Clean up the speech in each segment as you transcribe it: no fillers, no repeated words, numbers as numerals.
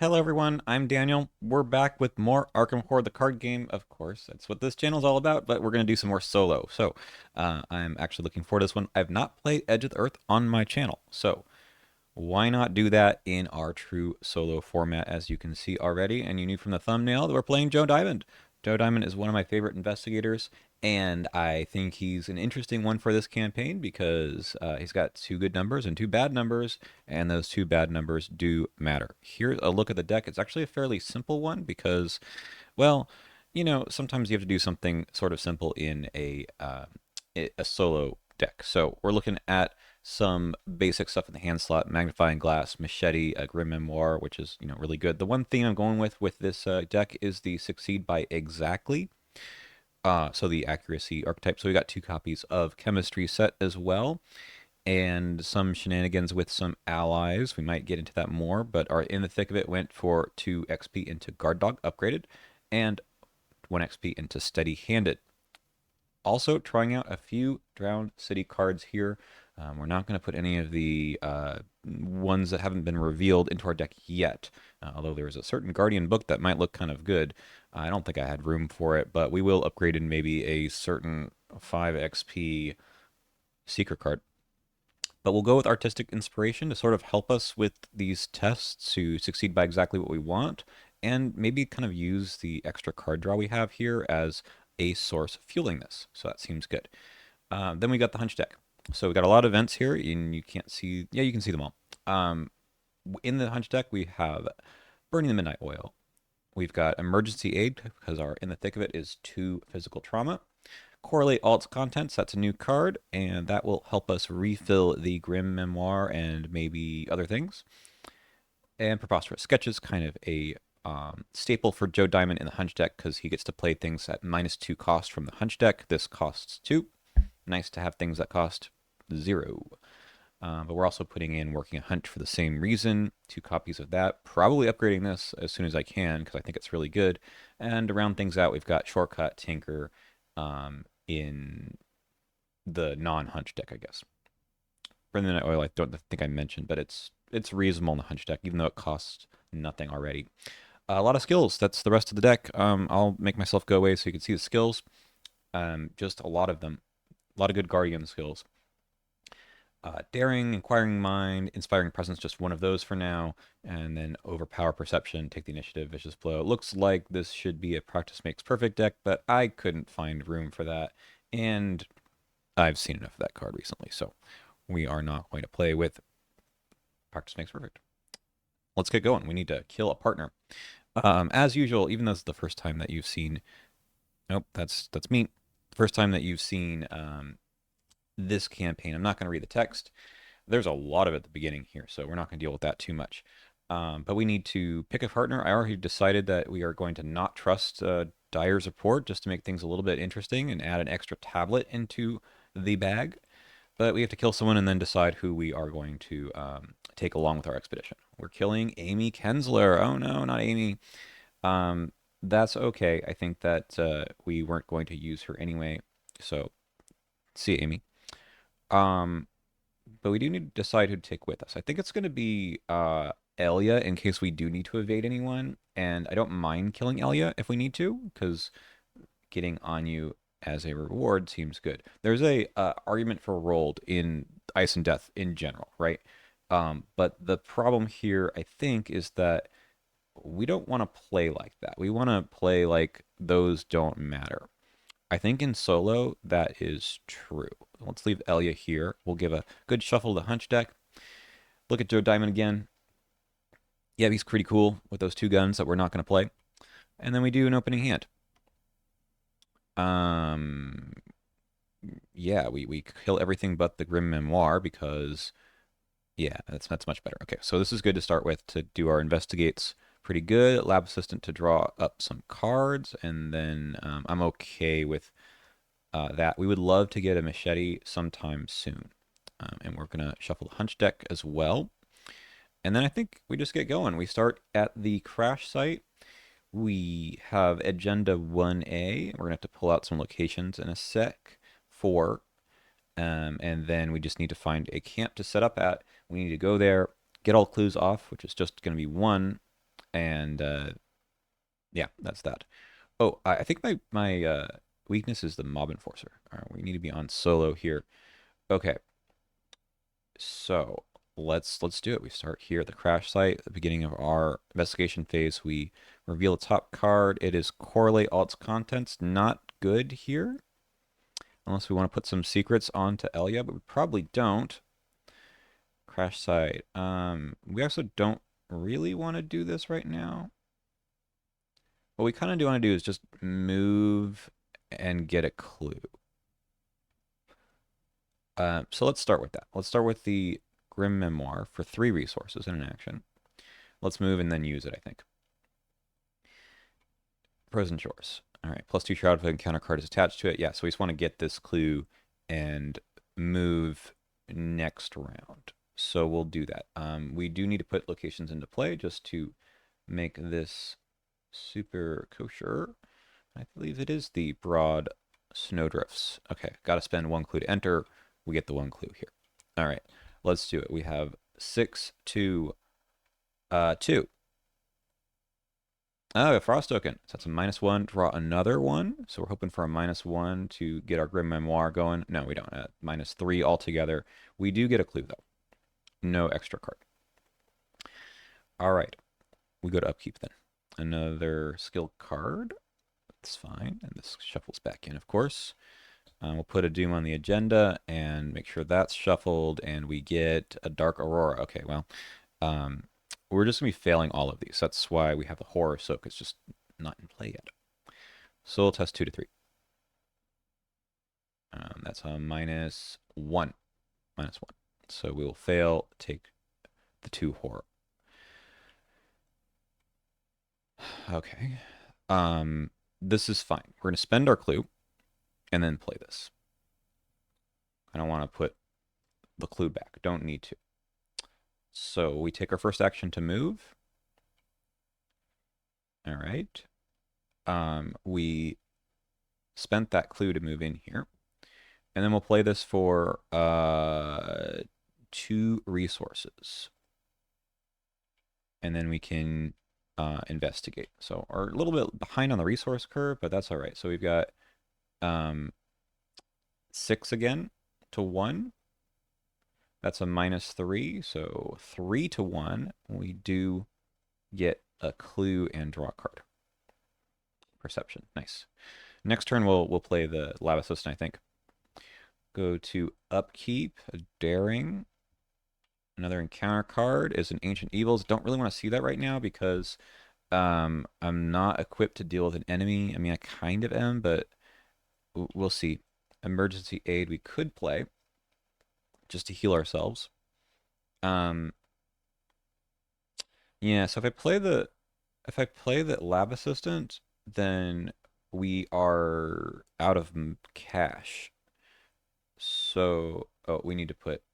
Hello everyone, I'm Daniel. We're back with more Arkham Horror, the card game, of course. That's what this channel is all about, but we're going to do some more solo. I'm actually looking forward to this one. I've not played Edge of the Earth on my channel, so why not do that in our true solo format, as you can see already, and you knew from the thumbnail that we're playing Joe Diamond. Joe Diamond is one of my favorite investigators, and I think he's an interesting one for this campaign because he's got two good numbers and two bad numbers, and those two bad numbers do matter. Here's a look at the deck. It's actually a fairly simple one because, well, sometimes you have to do something sort of simple in a solo deck. So we're looking at some basic stuff in the hand slot: magnifying glass, machete, a grim memoir, which is really good. The one thing I'm going with this deck is the succeed by exactly. So the accuracy archetype. So we got two copies of chemistry set as well, and some shenanigans with some allies. We might get into that more, but are in the thick of it. Went for 2 XP into guard dog upgraded, and 1 XP into steady handed. Also trying out a few Drowned City cards here. We're not going to put any of the ones that haven't been revealed into our deck yet, although there is a certain Guardian book that might look kind of good. I don't think I had room for it, but we will upgrade in maybe a certain 5 XP Seeker card. But we'll go with Artistic Inspiration to sort of help us with these tests to succeed by exactly what we want, and maybe kind of use the extra card draw we have here as a source fueling this. So that seems good. Then we got the Hunch deck. So we got a lot of events here, and you can't see. Yeah, you can see them all. In the Hunch deck, we have Burning the Midnight Oil. We've got Emergency Aid because our in the thick of it is 2 physical trauma. Correlate all its contents. That's a new card, and that will help us refill the Grim Memoir and maybe other things. And Preposterous Sketches, kind of a staple for Joe Diamond in the Hunch deck because he gets to play things at -2 cost from the Hunch deck. This costs 2. Nice to have things that cost 0. But we're also putting in Working a Hunch for the same reason. 2 copies of that. Probably upgrading this as soon as I can because I think it's really good. And to round things out, we've got Shortcut, Tinker in the non-Hunch deck, I guess. Brendan Oil, I don't think I mentioned, but it's reasonable in the Hunch deck, even though it costs nothing already. A lot of skills. That's the rest of the deck. I'll make myself go away so you can see the skills. Just a lot of them. A lot of good Guardian skills. Daring, Inquiring Mind, Inspiring Presence, just one of those for now. And then Overpower Perception, Take the Initiative, Vicious Blow. It looks like this should be a Practice Makes Perfect deck, but I couldn't find room for that. And I've seen enough of that card recently, so we are not going to play with Practice Makes Perfect. Let's get going. We need to kill a partner. As usual, even though it's the first time that you've seen... Nope, that's me. The first time that you've seen this campaign. I'm not going to read the text. There's a lot of it at the beginning here, so we're not going to deal with that too much. But we need to pick a partner. I already decided that we are going to not trust Dyer's report just to make things a little bit interesting and add an extra tablet into the bag. But we have to kill someone and then decide who we are going to take along with our expedition. We're killing Amy Kensler. Oh no, not Amy. That's okay. I think that we weren't going to use her anyway. So, see you, Amy. But we do need to decide who to take with us. I think it's going to be Elia in case we do need to evade anyone. And I don't mind killing Elia if we need to, because getting on you as a reward seems good. There's a argument for rolled in Ice and Death in general, right? But the problem here, I think, is that we don't want to play like that. We want to play like those don't matter. I think in solo, that is true. Let's leave Elia here. We'll give a good shuffle to the Hunch deck. Look at Joe Diamond again. Yeah, he's pretty cool with those 2 guns that we're not going to play. And then we do an opening hand. Yeah, we kill everything but the Grim Memoir because, yeah, that's much better. Okay, so this is good to start with to do our investigates. Pretty good. Lab Assistant to draw up some cards, and then I'm okay with that. We would love to get a machete sometime soon. And we're going to shuffle the Hunch deck as well. And then I think we just get going. We start at the crash site. We have Agenda 1A. We're going to have to pull out some locations in a sec for, and then we just need to find a camp to set up at. We need to go there, get all clues off, which is just going to be 1, And yeah, that's that. Oh, I think my weakness is the mob enforcer. All right, we need to be on solo here. Okay, so let's do it. We start here at the crash site. At the beginning of our investigation phase, we reveal the top card. It is correlate all its contents. Not good here, unless we want to put some secrets onto Elia, but we probably don't. Crash site. We also don't really want to do this right now. What we kind of do want to do is just move and get a clue. So let's start with that. Let's start with the Grim Memoir for 3 resources in an action. Let's move and then use it, I think. Frozen Shores. All right, +2 Shroud if an encounter card is attached to it. Yeah, so we just want to get this clue and move next round. So we'll do that. We do need to put locations into play just to make this super kosher. I believe it is the broad snowdrifts. Okay, got to spend 1 clue to enter. We get the 1 clue here. All right, let's do it. We have 6, 2, 2. Oh, a frost token. So that's a -1. Draw another one. So we're hoping for a -1 to get our Grim Memoir going. No, we don't. -3 altogether. We do get a clue, though. No extra card. All right. We go to upkeep then. Another skill card. That's fine. And this shuffles back in, of course. We'll put a Doom on the agenda and make sure that's shuffled, and we get a Dark Aurora. Okay, well, we're just going to be failing all of these. That's why we have the Horror Soak. It's just not in play yet. Soul Test 2 to 3. That's a -1. -1. So we will fail, take the 2 Horror. Okay. This is fine. We're going to spend our clue and then play this. I don't want to put the clue back. Don't need to. So we take our first action to move. All right. We spent that clue to move in here. And then we'll play this for 2 resources. And then we can investigate. So we're a little bit behind on the resource curve, but that's all right. So we've got 6 again to 1. That's a -3. So 3 to 1. We do get a clue and draw a card. Perception. Nice. Next turn we'll play the Lava Assistant, I think. Go to upkeep, a daring. Another encounter card is an Ancient Evils. Don't really want to see that right now because I'm not equipped to deal with an enemy. I mean, I kind of am, but we'll see. Emergency Aid we could play just to heal ourselves. Yeah, so if I play the Lab Assistant, then we are out of cash. So, oh, we need to put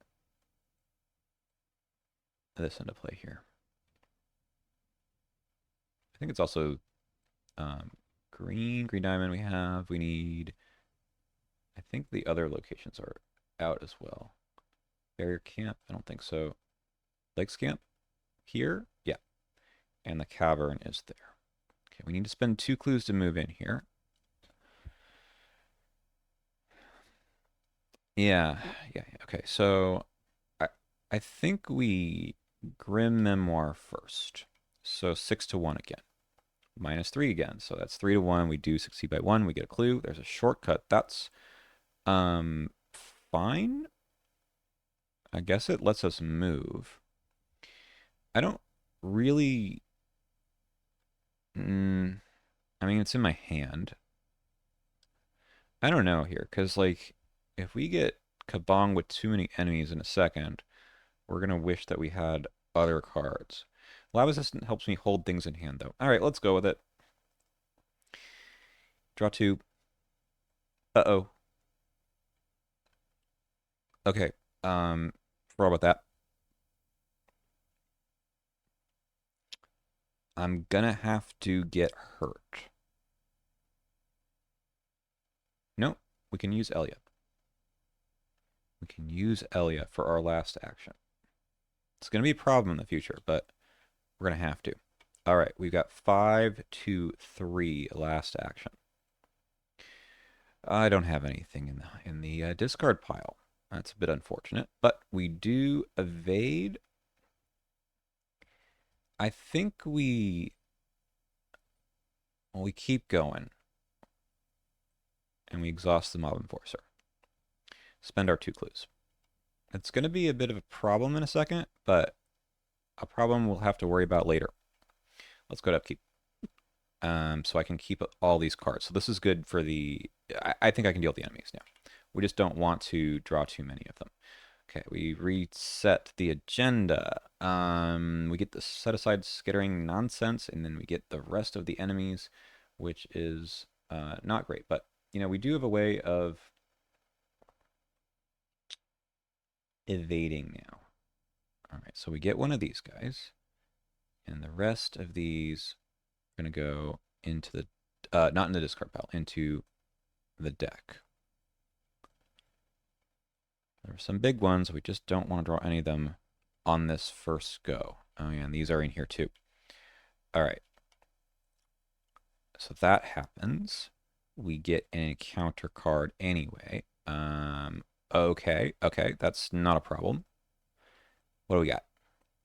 this into play here. I think it's also green diamond we have. We need, I think the other locations are out as well. Barrier Camp, I don't think so. Lakes Camp here, yeah. And the cavern is there. Okay, we need to spend 2 clues to move in here. Yeah. Okay, so I think we Grim Memoir first. So 6 to 1 again. -3 again. So that's 3 to 1. We do succeed by 1. We get a clue. There's a shortcut. That's fine. I guess it lets us move. I don't really. I mean, it's in my hand. I don't know here, because, like, if we get kabong with too many enemies in a second, we're going to wish that we had other cards. Lab Assistant helps me hold things in hand, though. All right, let's go with it. Draw 2. Uh-oh. Okay. Forgot about that. I'm gonna have to get hurt. Nope. We can use Elia. We can use Elia for our last action. It's gonna be a problem in the future, but we're gonna have to. All right, we've got 5 to 3 last action. I don't have anything in the discard pile. That's a bit unfortunate, but we do evade. I think we keep going and we exhaust the Mob Enforcer. Spend our 2 clues. It's going to be a bit of a problem in a second, but a problem we'll have to worry about later. Let's go to upkeep. So I can keep all these cards. So this is good for the... I think I can deal with the enemies now. We just don't want to draw too many of them. Okay, we reset the agenda. We get the set aside skittering nonsense, and then we get the rest of the enemies, which is not great. But, you know, we do have a way of evading now. All right, so we get one of these guys, and the rest of these are going to go into the, not in the discard pile, into the deck. There are some big ones. We just don't want to draw any of them on this first go. Oh, yeah, and these are in here too. All right. So that happens. We get an encounter card anyway. Okay, that's not a problem. What do we got?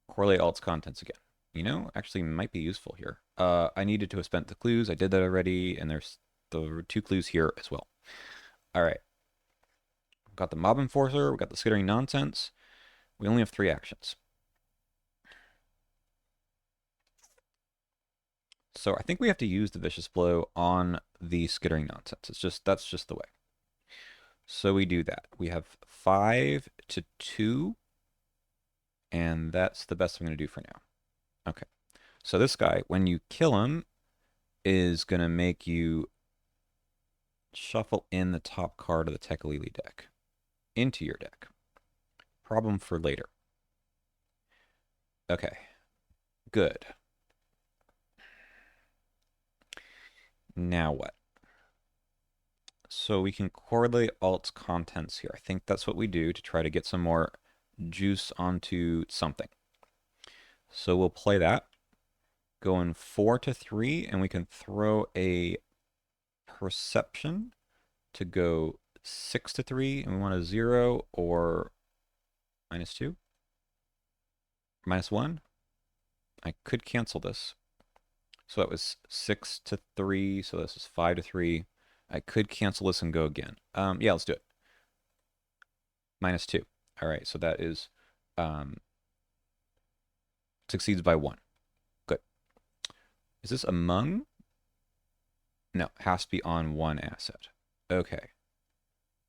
Correlate all its contents again. You know, actually might be useful here. I needed to have spent the clues. I did that already, and there's the 2 clues here as well. All right. We've got the Mob Enforcer. We've got the Skittering Nonsense. We only have 3 actions. So I think we have to use the Vicious Blow on the Skittering Nonsense. That's just the way. So we do that. We have 5 to 2, and that's the best I'm going to do for now. Okay. So this guy, when you kill him, is going to make you shuffle in the top card of the Tekalili deck into your deck. Problem for later. Okay. Good. Now what? So we can correlate all its contents here. I think that's what we do to try to get some more juice onto something. So we'll play that. Going 4 to 3, and we can throw a Perception to go 6 to 3, and we want a 0 or -2, -1. I could cancel this. So that was 6 to 3, so this is 5 to 3. I could cancel this and go again. Yeah, let's do it. -2. All right, so that is succeeds by 1. Good. Is this among? No, has to be on 1 asset. Okay.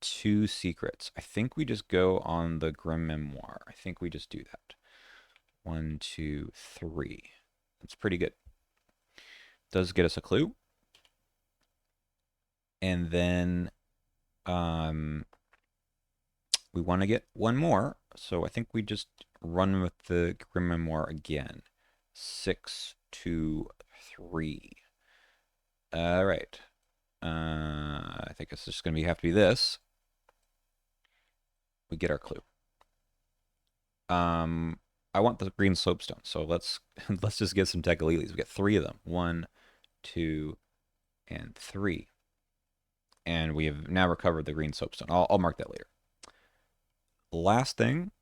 2 secrets. I think we just go on the Grim Memoir. I think we just do that. 1, 2, 3. That's pretty good. Does get us a clue. And then we want to get one more. So I think we just run with the Grim Memoir again. 6 to 3. All right. I think it's just going to have to be this. We get our clue. I want the green soapstone, so let's just get some Tekalilis. We get 3 of them. 1, 2, and 3. And we have now recovered the green soapstone. I'll mark that later. Last thing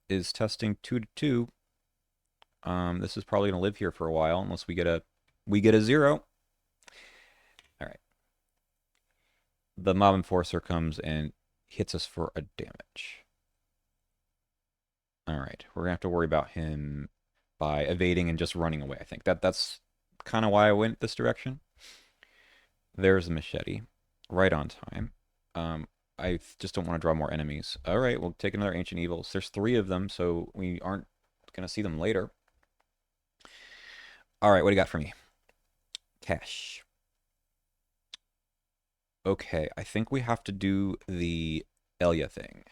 is testing 2 to 2. This is probably gonna live here for a while unless we get a 0. All right. The Mob Enforcer comes and hits us for a damage. All right, we're gonna have to worry about him by evading and just running away. I think that's kind of why I went this direction. There's the machete, right on time. I just don't want to draw more enemies. All right, we'll take another Ancient Evils. There's 3 of them, so we aren't gonna see them later. All right, what do you got for me? Cash. Okay, I think we have to do the Elia thing.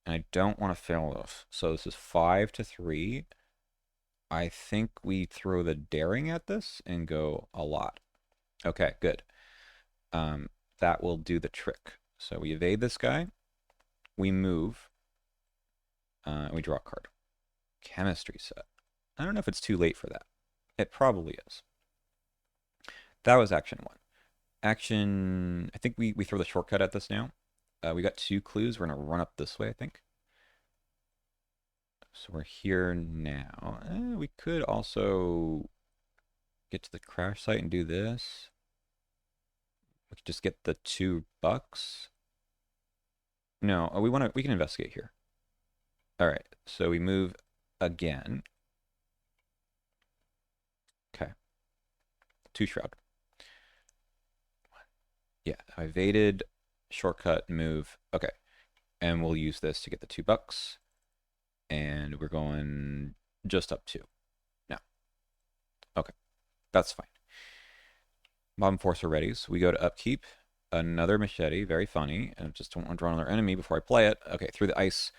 And I don't want to fail this. So this is 5 to 3. I think we throw the daring at this and go a lot. Okay, good. That will do the trick. So we evade this guy. We move. We draw a card. Chemistry set. I don't know if it's too late for that. It probably is. That was action one. Action, I think we throw the shortcut at this now. We got two clues. We're going to run up this way, I think. So we're here now. We could also get to the crash site and do this. We could just get the $2. No, we can investigate here. All right, so we move again. Okay. Two shroud. Yeah, I evaded, shortcut, move. Okay. And we'll use this to get the $2. And we're going just up 2. Now. Okay. That's fine. Mob Enforcer ready. So we go to upkeep. Another machete. Very funny. And just don't want to draw another enemy before I play it. Okay, through the ice.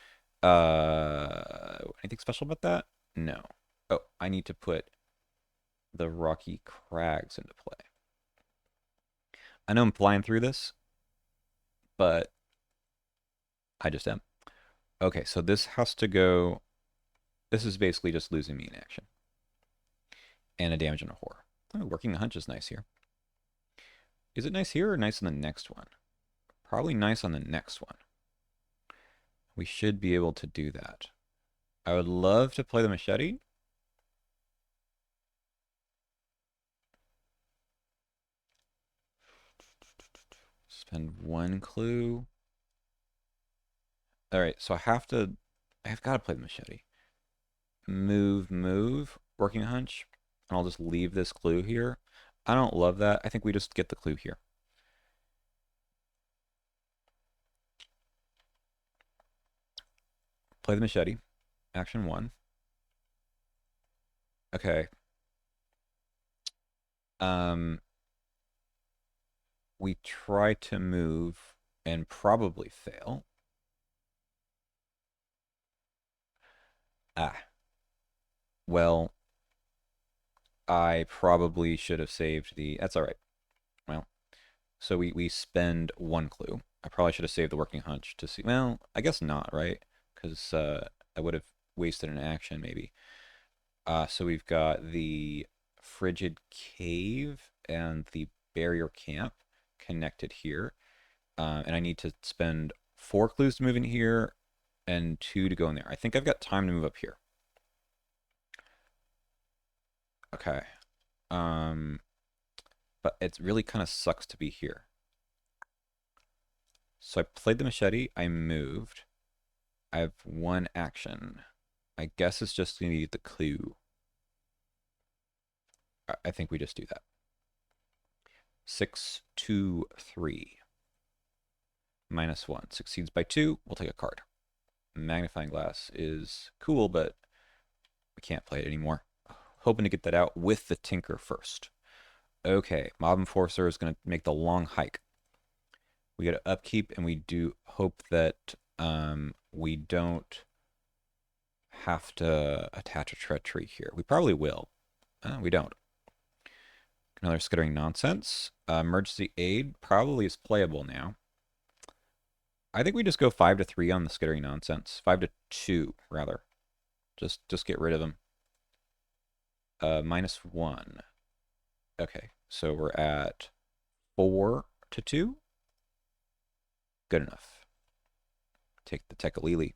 Anything special about that? No. Oh, I need to put the rocky crags into play. I know I'm flying through this, but I just am. Okay, so this has to go. This is basically just losing me in action. And a damage and a horror. Oh, working the hunch is nice here. Is it nice here or nice on the next one? Probably nice on the next one. We should be able to do that. I would love to play the machete. Spend 1 clue. All right, so I've got to play the machete. Move, working a hunch. And I'll just leave this clue here. I don't love that. I think we just get the clue here. Play the machete. Action 1. Okay. We try to move and probably fail. Ah. Well, I probably should have saved the... That's all right. Well, so we spend 1 clue. I probably should have saved the working hunch to see... Well, I guess not, right? Because I would have wasted an action, maybe. So we've got the frigid cave and the barrier camp connected here. And I need to spend 4 clues to move in here and 2 to go in there. I think I've got time to move up here. Okay. But it really kind of sucks to be here. So I played the machete, I moved. I have 1 action. I guess it's just going to need the clue. I think we just do that. 6, 2, 3. -1. Succeeds by 2. We'll take a card. Magnifying glass is cool, but we can't play it anymore. Hoping to get that out with the Tinker first. Okay, Mob Enforcer is going to make the long hike. We got to upkeep, and we do hope that we don't have to attach a treachery here. We probably will. We don't. Another skittering nonsense. Emergency aid probably is playable now. I think we just go 5 to 3 on the skittering nonsense. 5 to 2, rather. Just get rid of them. -1. Okay, so we're at 4 to 2. Good enough. Take the Tekalili.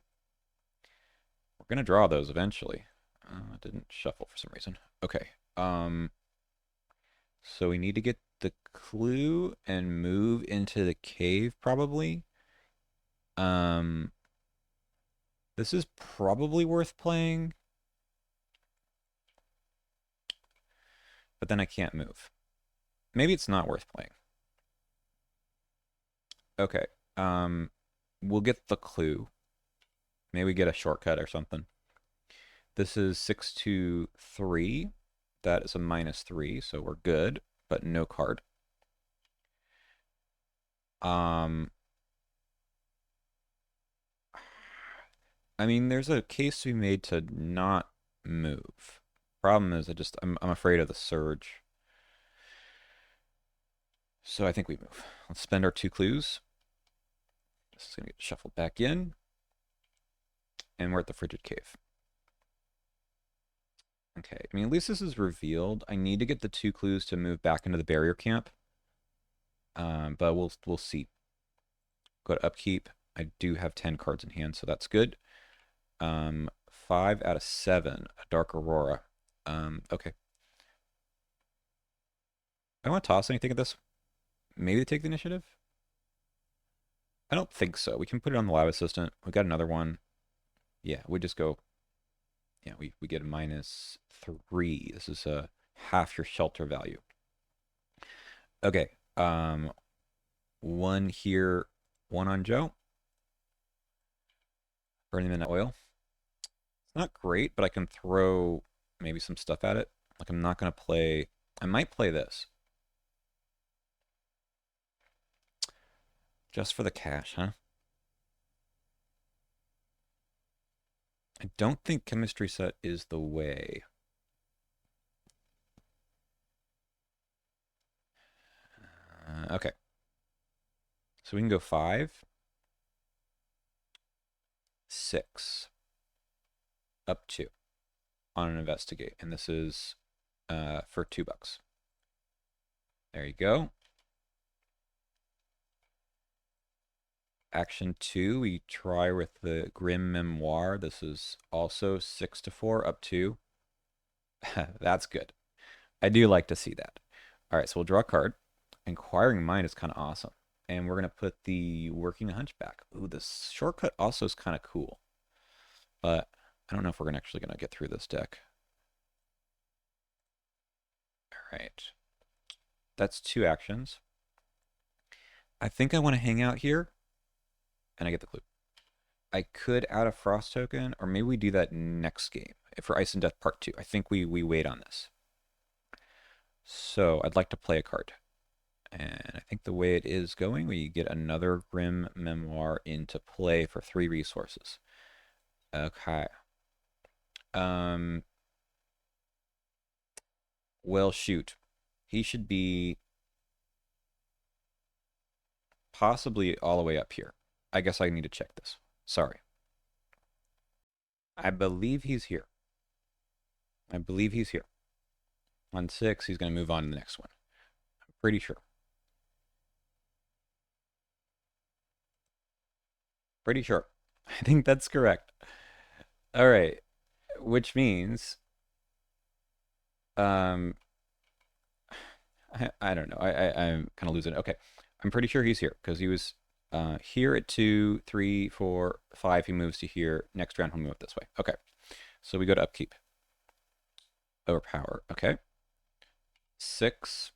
We're gonna draw those eventually. It didn't shuffle for some reason. Okay. So we need to get the clue and move into the cave, probably. This is probably worth playing. But then I can't move. Maybe it's not worth playing. Okay. We'll get the clue. Maybe get a shortcut or something. This is 6 to 3. That is a -3, so we're good, but no card. I mean, there's a case to be made to not move. Problem is, I'm afraid of the surge. So I think we move. Let's spend our 2 clues. This is gonna get shuffled back in. And we're at the frigid cave. Okay, I mean, at least this is revealed. I need to get the 2 clues to move back into the barrier camp. But we'll see. Go to upkeep. I do have 10 cards in hand, so that's good. 5 out of 7, a Dark Aurora. Okay. I want to toss anything at this. Maybe take the initiative? I don't think so. We can put it on the Lab Assistant. We got another one. Yeah, we just go. Yeah, we get a -3. This is half your shelter value. Okay. 1 here, 1 on Joe. Burning them in oil. It's not great, but I can throw maybe some stuff at it. Like I'm not gonna play. I might play this. Just for the cash, huh? I don't think chemistry set is the way. Okay. So we can go 5, 6, up 2 on an investigate. And this is for $2. There you go. Action 2, we try with the Grim Memoir. This is also 6 to 4, up 2. That's good. I do like to see that. All right, so we'll draw a card. Inquiring Mind is kind of awesome. And we're going to put the Working Hunchback. Ooh, this shortcut also is kind of cool. But I don't know if we're actually going to get through this deck. All right. That's 2 actions. I think I want to hang out here. And I get the clue. I could add a Frost token, or maybe we do that next game. For Ice and Death Part 2. I think we wait on this. So I'd like to play a card. And I think the way it is going, we get another Grim Memoir into play for 3 resources. Okay. Well, shoot. He should be possibly all the way up here. I guess I need to check this. Sorry. I believe he's here. I believe he's here. On 6, he's going to move on to the next one. I'm pretty sure. Pretty sure. I think that's correct. All right. Which means, um, I don't know. I'm kind of losing it. Okay. I'm pretty sure he's here because he was here at 2, 3, 4, 5. He moves to here. Next round, he'll move up this way. Okay. So we go to upkeep. Overpower. Okay. 6.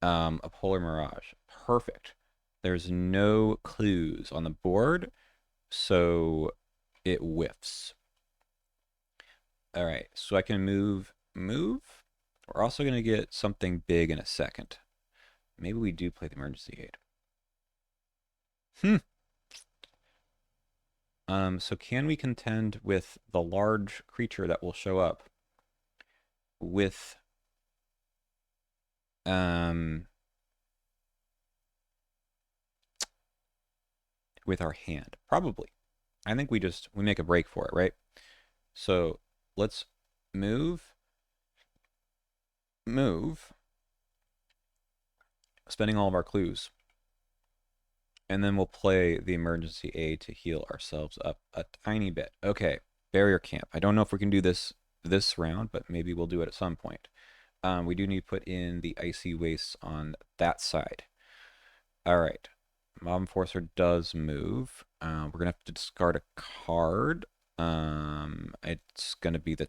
A Polar Mirage. Perfect. There's no clues on the board, so it whiffs. All right, so I can move. We're also going to get something big in a second. Maybe we do play the emergency aid. So can we contend with the large creature that will show up with with our hand? Probably. I think we make a break for it, right? So let's move, spending all of our clues. And then we'll play the emergency aid to heal ourselves up a tiny bit. Okay, barrier camp. I don't know if we can do this round, but maybe we'll do it at some point. We do need to put in the icy wastes on that side. All right. Mob Enforcer does move. We're going to have to discard a card. It's going to be the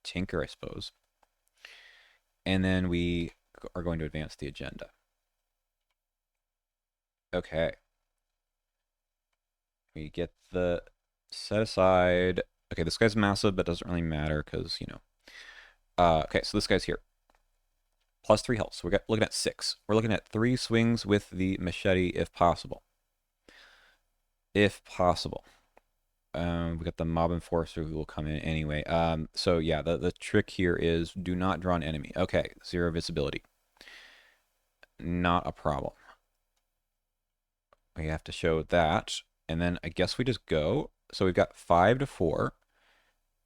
Tinker, I suppose. And then we are going to advance the agenda. Okay. We get the set aside. Okay, this guy's massive, but doesn't really matter because, you know. Okay, so this guy's here. +3 health. So we're looking at 6. We're looking at 3 swings with the machete if possible. If possible. We got the Mob Enforcer who will come in anyway. So yeah, the trick here is do not draw an enemy. Okay, 0 visibility. Not a problem. We have to show that. And then I guess we just go. So we've got 5 to 4.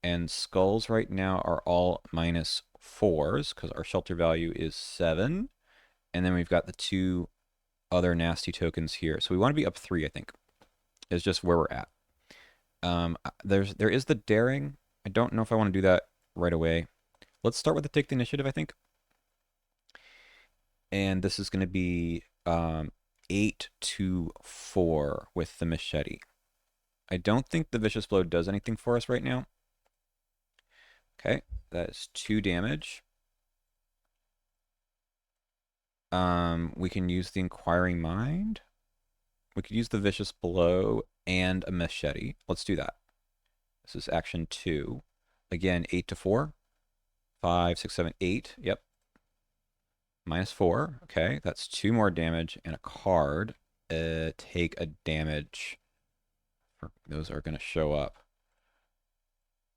And skulls right now are all -4s because our shelter value is 7. And then we've got the 2 other nasty tokens here. So we want to be up 3, I think, is just where we're at. There is the daring. I don't know if I want to do that right away. Let's start with the take the initiative, I think. And this is going to be 8 to 4 with the machete. I don't think the vicious blow does anything for us right now. Okay, that is 2 damage. We can use the inquiring mind. We could use the vicious blow and a machete. Let's do that. This is action 2. Again, 8 to 4. 5, 6, 7, 8. Yep. -4. Okay, that's 2 more damage and a card. Take a damage. Those are going to show up.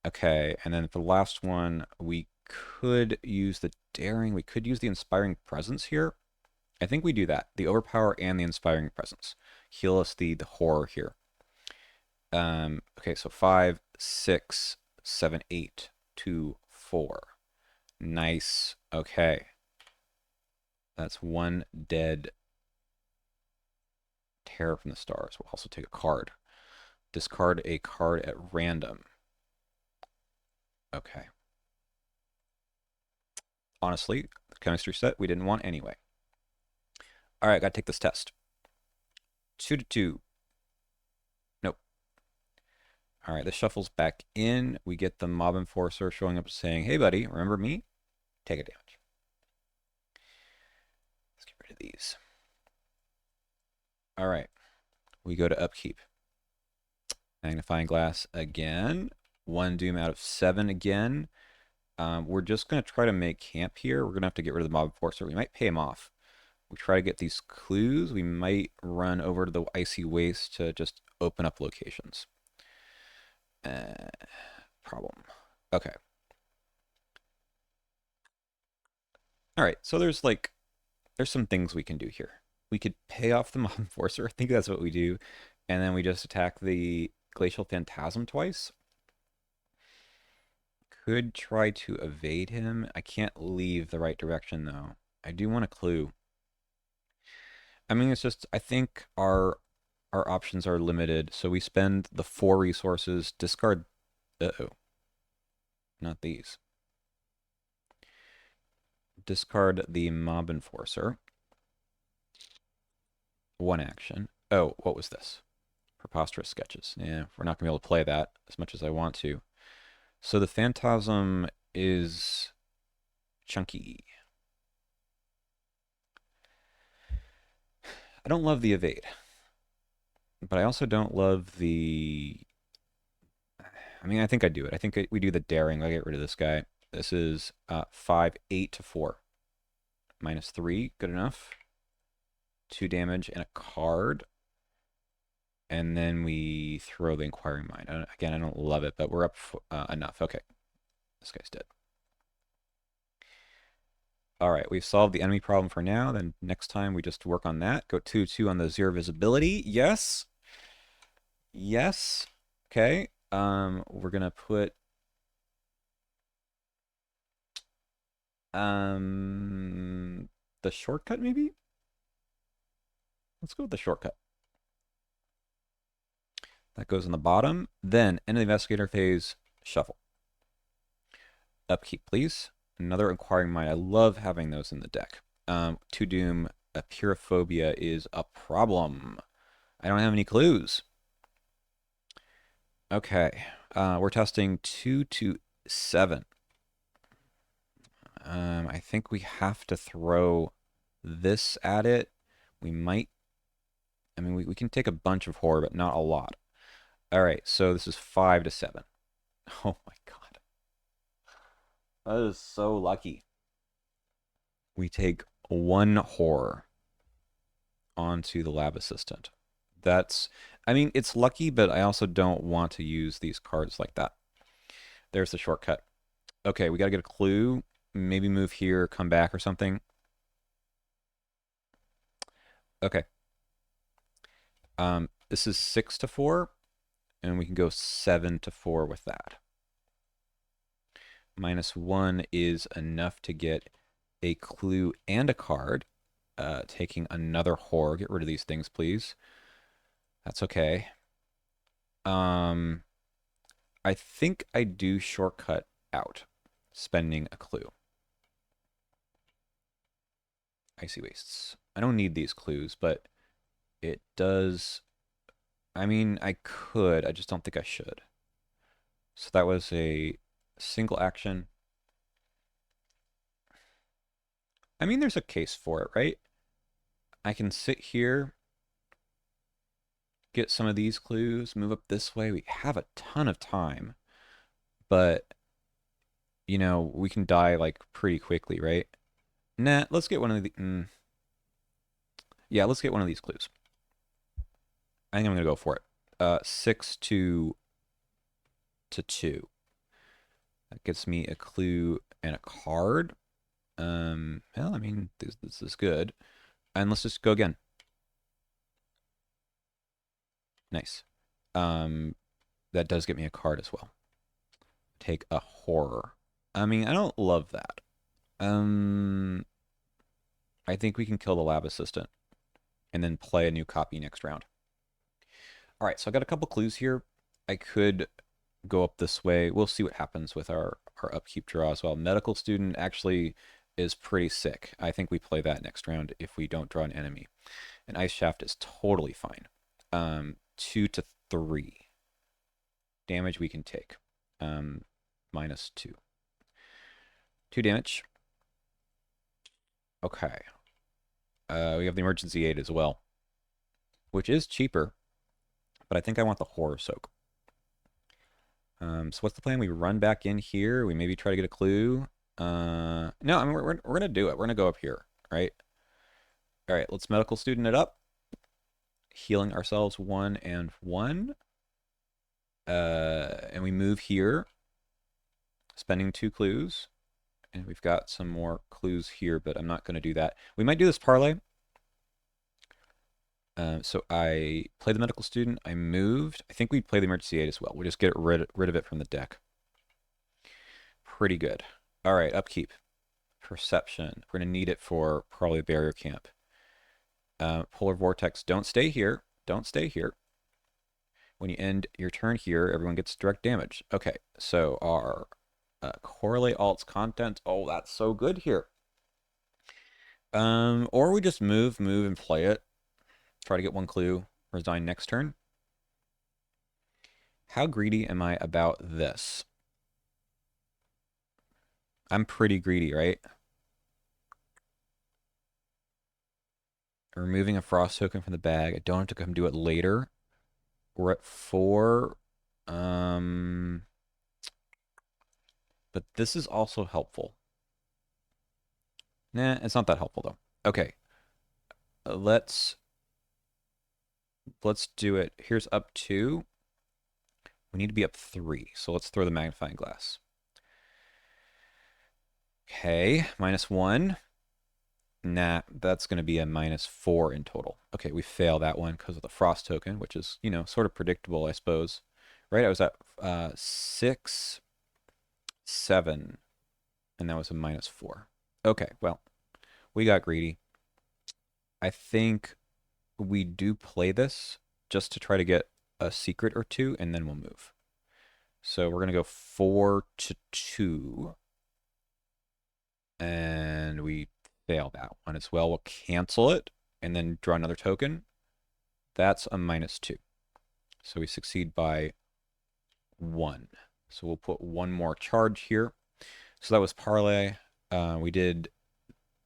Okay, and then for the last one, we could use the daring. We could use the inspiring presence here. I think we do that. The overpower and the inspiring presence. Heal us the horror here. Okay, so 5, 6, 7, 8, 2, 4. Nice. Okay. That's 1 dead terror from the stars. We'll also take a card. Discard a card at random. Okay. Honestly, the chemistry set we didn't want anyway. All right, gotta take this test. 2 to 2. Nope. All right, this shuffles back in. We get the mob enforcer showing up saying, hey, buddy, remember me? Take a damage. Let's get rid of these. All right, we go to upkeep. Magnifying glass again. 1 doom out of 7 again. We're just going to try to make camp here. We're going to have to get rid of the mob enforcer. We might pay him off. We try to get these clues. We might run over to the icy waste to just open up locations. Problem. Okay. All right, so there's some things we can do here. We could pay off the mob enforcer. I think that's what we do. And then we just attack the glacial phantasm twice. Could try to evade him. I can't leave the right direction, though. I do want a clue. I mean, it's just, I think our options are limited. So we spend the 4 resources, discard, uh-oh, not these. Discard the mob enforcer. 1 action. Oh, what was this? Preposterous sketches. Yeah, we're not going to be able to play that as much as I want to. So the phantasm is chunky. I don't love the evade, but I also don't love the... I mean, I think I do it. I think we do the daring. I get rid of this guy. This is 5, 8 to 4. -3, good enough. 2 damage and a card. And then we throw the inquiring mind. Again, I don't love it, but we're up enough. Okay, this guy's dead. All right, we've solved the enemy problem for now. Then next time we just work on that. Go 2/2 on the 0 visibility. Yes. Yes. Okay. We're gonna put the shortcut maybe. Let's go with the shortcut. That goes on the bottom. Then end of the investigator phase. Shuffle. Upkeep, please. Another inquiring mind. I love having those in the deck. 2 doom. A pyrophobia is a problem. I don't have any clues. Okay. We're testing 2 to 7. I think we have to throw this at it. We might... I mean, we can take a bunch of horror, but not a lot. All right, so this is 5 to 7. Oh my god. That is so lucky. We take 1 horror onto the lab assistant. That's... I mean, it's lucky, but I also don't want to use these cards like that. There's the shortcut. Okay, we got to get a clue. Maybe move here, come back or something. Okay. This is 6 to 4, and we can go 7 to 4 with that. -1 is enough to get a clue and a card. Taking another horror. Get rid of these things, please. That's okay. I think I do shortcut out, spending a clue. Icy Wastes. I don't need these clues, but it does... I mean, I could. I just don't think I should. So that was a single action. I mean, there's a case for it, right? I can sit here, get some of these clues, move up this way. We have a ton of time, but, you know, we can die, like, pretty quickly, right? Nah, let's get one of the... Yeah, let's get one of these clues. I think I'm going to go for it. 6 to 2. That gets me a clue and a card. Well, I mean, this is good. And let's just go again. Nice. That does get me a card as well. Take a horror. I mean, I don't love that. I think we can kill the lab assistant and then play a new copy next round. All right, so I got a couple clues here. I could go up this way. We'll see what happens with our upkeep draw as well. Medical student actually is pretty sick. I think we play that next round if we don't draw an enemy. An ice shaft is totally fine. 2 to 3 damage we can take. -2. 2 damage. Okay. We have the emergency aid as well, which is cheaper, but I think I want the horror soak. So what's the plan? We run back in here. We maybe try to get a clue. No, I mean, we're going to do it. We're going to go up here, right? All right, let's medical student it up. Healing ourselves 1 and 1. And we move here, spending 2 clues. And we've got some more clues here, but I'm not going to do that. We might do this parlay. So I play the medical student. I moved. I think we'd play the emergency aid as well. We'll just get rid of it from the deck. Pretty good. All right, upkeep. Perception. We're going to need it for probably barrier camp. Polar vortex. Don't stay here. Don't stay here. When you end your turn here, everyone gets direct damage. Okay, so our correlate alt's content. Oh, that's so good here. Or we just move and play it. Try to get 1 clue. Resign next turn. How greedy am I about this? I'm pretty greedy, right? Removing a frost token from the bag. I don't have to come do it later. We're at 4. But this is also helpful. Nah, it's not that helpful though. Okay. Let's do it. Here's up 2. We need to be up 3. So let's throw the magnifying glass. Okay, -1. Nah, that's going to be a -4 in total. Okay, we fail that one because of the frost token, which is, you know, sort of predictable, I suppose. Right, I was at 6, 7, and that was a -4. Okay, well, we got greedy. I think we do play this just to try to get a secret or 2, and then we'll move. So we're going to go 4 to 2. And we fail that one as well. We'll cancel it and then draw another token. That's a -2. So we succeed by 1. So we'll put 1 more charge here. So that was parlay. We did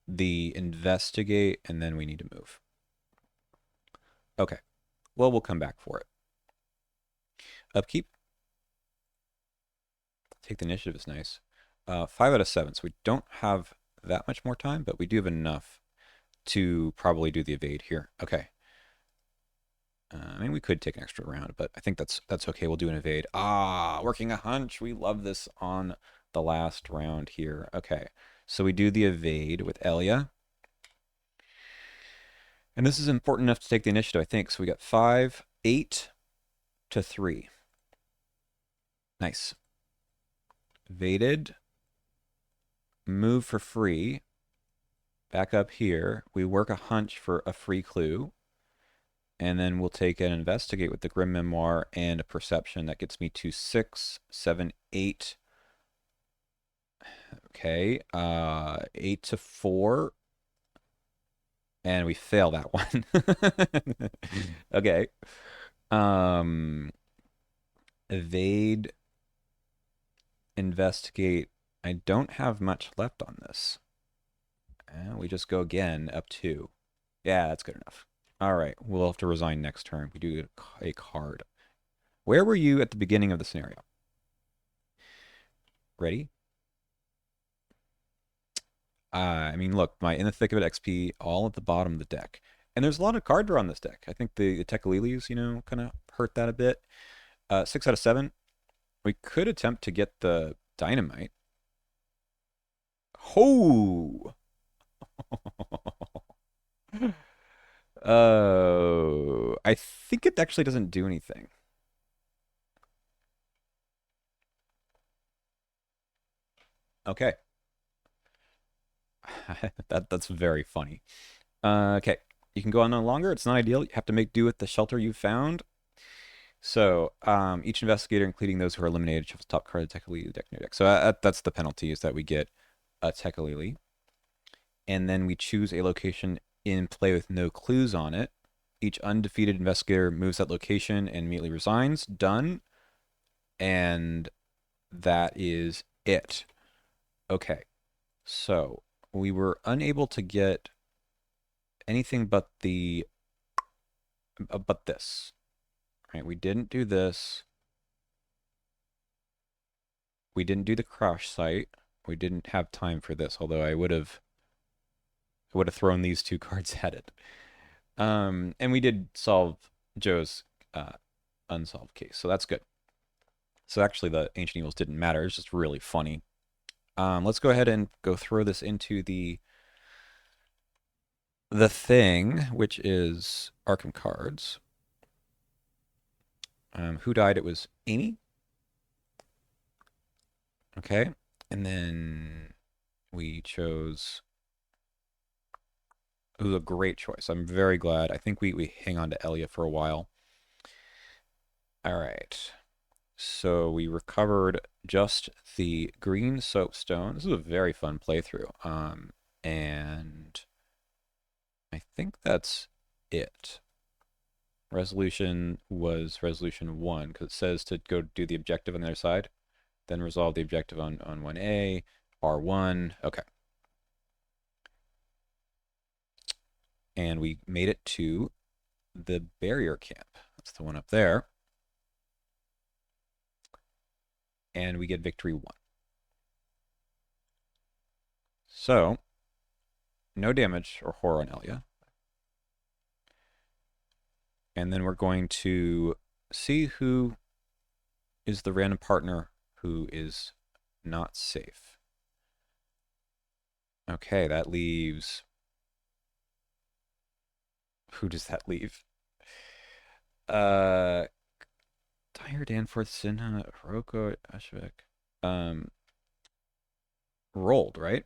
the investigate, and then we need to move. Okay. Well, we'll come back for it. Upkeep. Take the initiative is nice. 5 out of 7. So we don't have that much more time, but we do have enough to probably do the evade here. Okay. I mean, we could take an extra round, but I think that's okay. We'll do an evade. Ah, working a hunch. We love this on the last round here. Okay. So we do the evade with Elia. And this is important enough to take the initiative, I think. So we got 5, 8 to 3. Nice. Evaded. move for free. Back up here, we work a hunch for a free clue. And then we'll take an investigate with the Grim Memoir and a perception. That gets me to 6, 7, 8. Okay, 8 to 4. And we fail that one. Okay. Evade, investigate. I don't have much left on this. We just go again, up 2. Yeah, that's good enough. All right, we'll have to resign next turn. We do get a card. Where were you at the beginning of the scenario? Ready? I mean, look, my In the Thick of It XP all at the bottom of the deck. And there's a lot of card draw on this deck. I think the Tekalilis, kind of hurt that a bit. 6 out of 7. We could attempt to get the Dynamite. Ho! Oh, I think it actually doesn't do anything. Okay. That's very funny. Okay. You can go on no longer. It's not ideal. You have to make do with the shelter you found. So, each investigator, including those who are eliminated, shuffles top card of the Tekalili deck in your deck. So that's the penalty, is that we get a Tekalili. And then we choose a location in play with no clues on it. Each undefeated investigator moves that location and immediately resigns. Done. And that is it. Okay. So, we were unable to get anything but this. Right? We didn't do this. We didn't do the crash site. We didn't have time for this, although I would have thrown these 2 cards at it. And we did solve Joe's unsolved case, so that's good. So actually, the Ancient Evils didn't matter. It's just really funny. Let's go ahead and go throw this into the thing, which is Arkham cards. Who died? It was Amy. Okay, and then we chose. It was a great choice. I'm very glad. I think we hang on to Elia for a while. All right. So we recovered just the green soapstone. This is a very fun playthrough. And I think that's it. Resolution was resolution 1, because it says to go do the objective on the other side, then resolve the objective on 1A, R1. Okay. And we made it to the barrier camp. That's the one up there. And we get victory 1. So, no damage or horror on Elia. And then we're going to see who is the random partner who is not safe. Okay, that leaves... Who does that leave? Dyer, Danforth, Sinha, Roko, Ashvik. Rolled, right?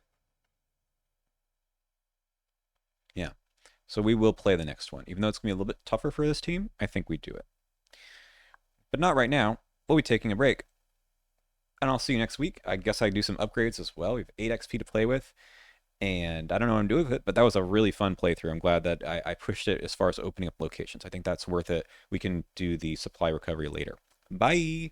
Yeah. So we will play the next one. Even though it's going to be a little bit tougher for this team, I think we do it. But not right now. We'll be taking a break. And I'll see you next week. I guess I do some upgrades as well. We have 8 XP to play with. And I don't know what I'm doing with it, but that was a really fun playthrough. I'm glad that I pushed it as far as opening up locations. I think that's worth it. We can do the supply recovery later. Bye!